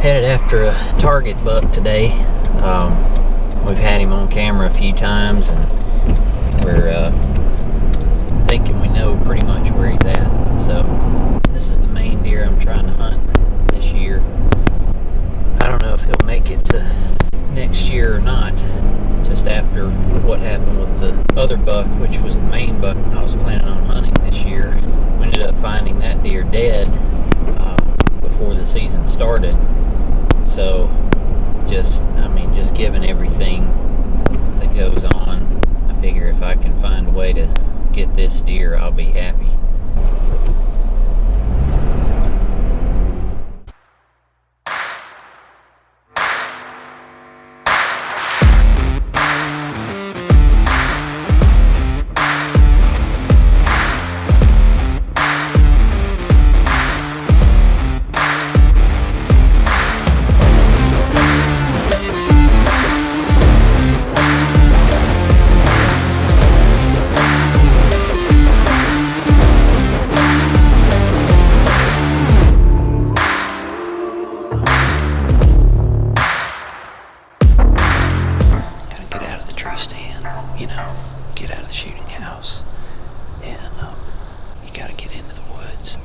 Headed after a target buck today. We've had him on camera a few times, and we're thinking we know pretty much where he's at. So this is the main deer I'm trying to hunt this year. I don't know if he'll make it to next year or not, just after what happened with the other buck, which was the main buck I was planning on hunting this year. We ended up finding that deer dead before the season started. So just given everything that goes on, I figure if I can find a way to get this deer, I'll be happy. Get out of the shooting house, and you gotta get into the woods.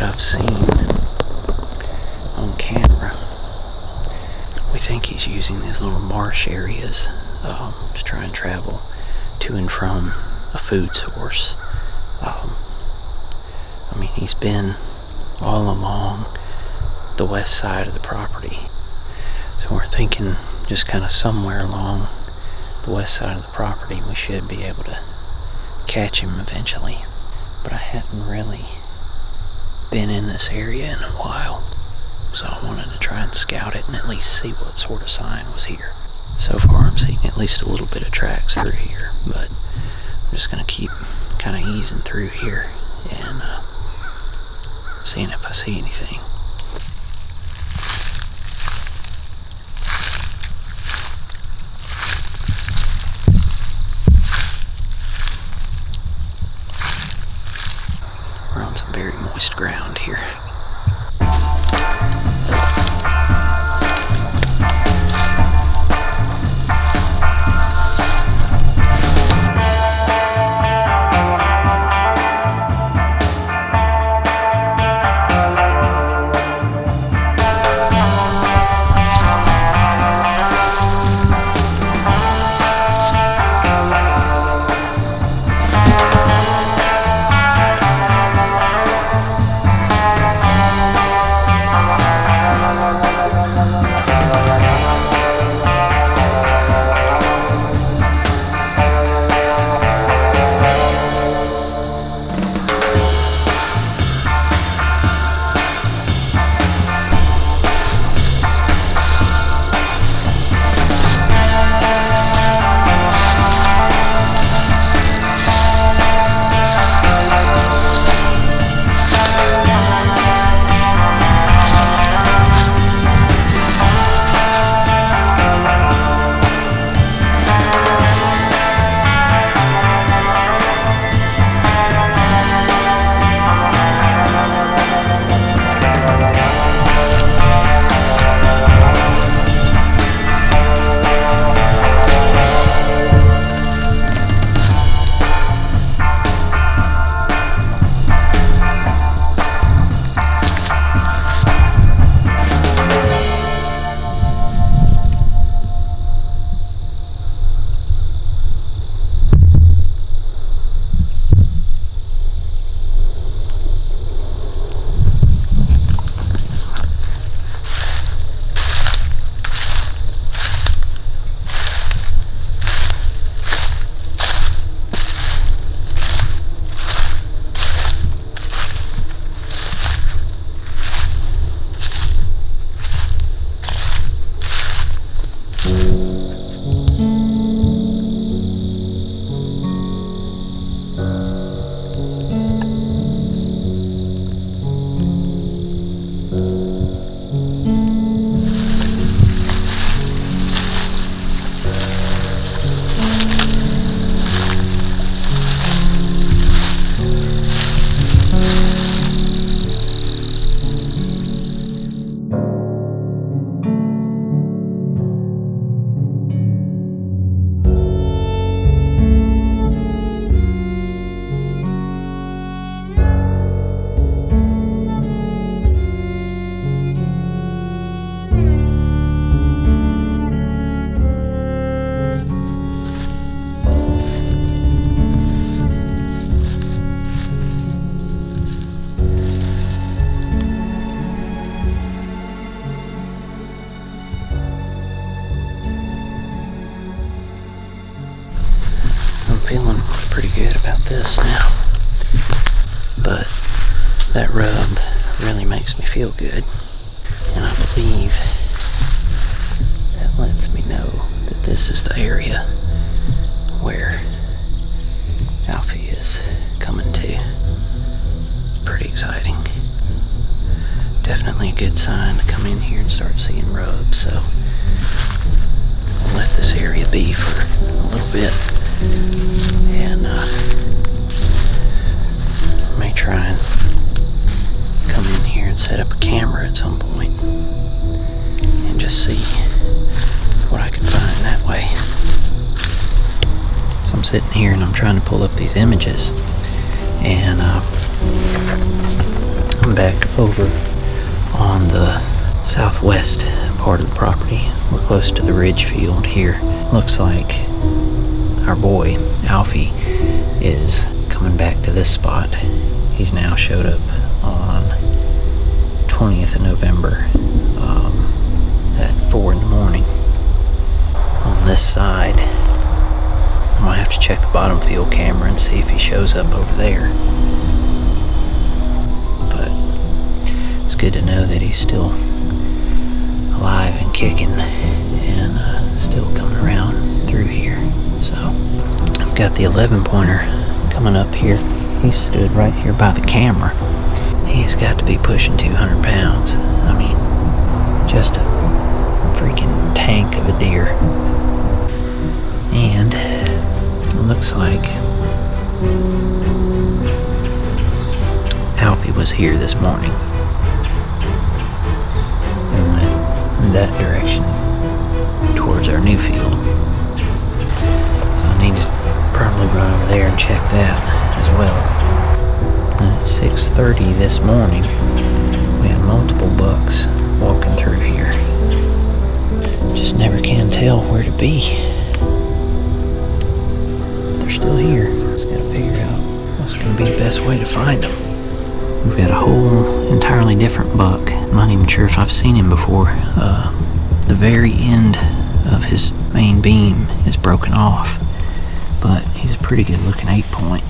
I've seen on camera. We think he's using these little marsh areas to try and travel to and from a food source. He's been all along the west side of the property, so we're thinking just kind of somewhere along the west side of the property we should be able to catch him eventually. But I hadn't really been in this area in a while, so I wanted to try and scout it and at least see what sort of sign was here. So far I'm seeing at least a little bit of tracks through here, but I'm just going to keep kind of easing through here and seeing if I see anything. We're on some very moist ground here. That rub really makes me feel good, and I believe that lets me know that this is the area where Alfie is coming to. Pretty exciting. Definitely a good sign to come in here and start seeing rubs, so I'll let this area be for a little bit, and may try and come in here and set up a camera at some point and just see what I can find that way. So I'm sitting here and I'm trying to pull up these images, and I'm back over on the southwest part of the property. We're close to the ridge field here. Looks like our boy Alfie is coming back to this spot. He's now showed up on 20th of November at 4 in the morning. On this side, I might have to check the bottom field camera and see if he shows up over there. But it's good to know that he's still alive and kicking and still coming around through here. So I've got the 11-pointer coming up here. He stood right here by the camera. He's got to be pushing 200 pounds. I mean, just a freaking tank of a deer. And it looks like Alfie was here this morning and went in that direction towards our new field. So I need to probably run over there and check that as well. And at 6:30 this morning, we had multiple bucks walking through here. Just never can tell where to be. They're still here. Just gotta figure out what's gonna be the best way to find them. We've got a whole entirely different buck. I'm not even sure if I've seen him before. The very end of his main beam is broken off, but he's a pretty good looking 8-point.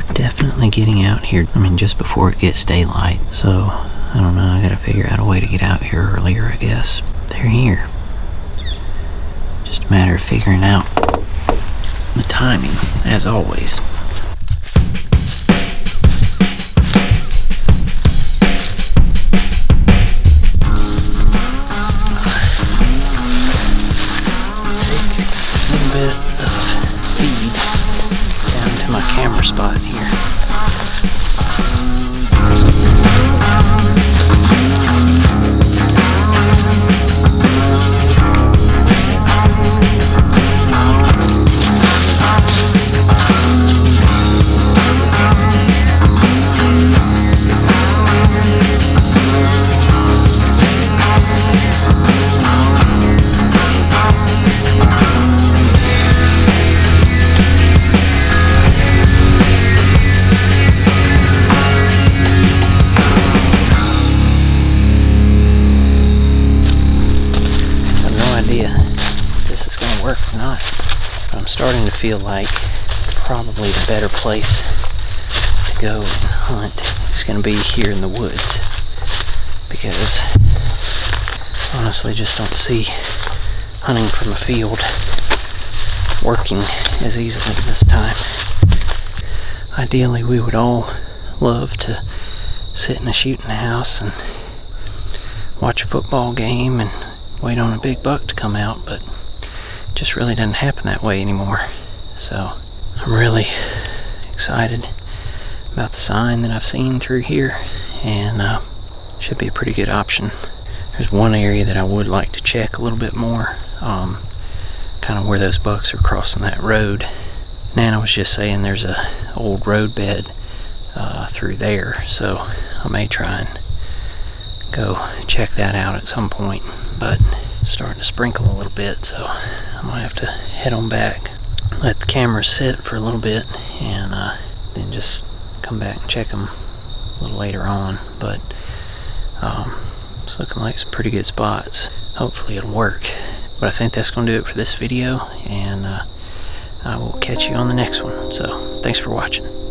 They're definitely getting out here, I mean, just before it gets daylight. So, I don't know, I gotta figure out a way to get out here earlier, I guess. They're here. Just a matter of figuring out the timing, as always. Camera spot here. I'm starting to feel like probably the better place to go and hunt is going to be here in the woods, because I honestly just don't see hunting from a field working as easily this time. Ideally, we would all love to sit in a shooting house and watch a football game and wait on a big buck to come out, but just really doesn't happen that way anymore. So I'm really excited about the sign that I've seen through here, and should be a pretty good option. There's one area that I would like to check a little bit more, kind of where those bucks are crossing that road. Nana was just saying there's a old road bed through there, so I may try and go check that out at some point, but it's starting to sprinkle a little bit, so I might have to head on back, let the camera sit for a little bit, and then just come back and check them a little later on. But it's looking like some pretty good spots. Hopefully it'll work. But I think that's going to do it for this video, and I will catch you on the next one. So thanks for watching.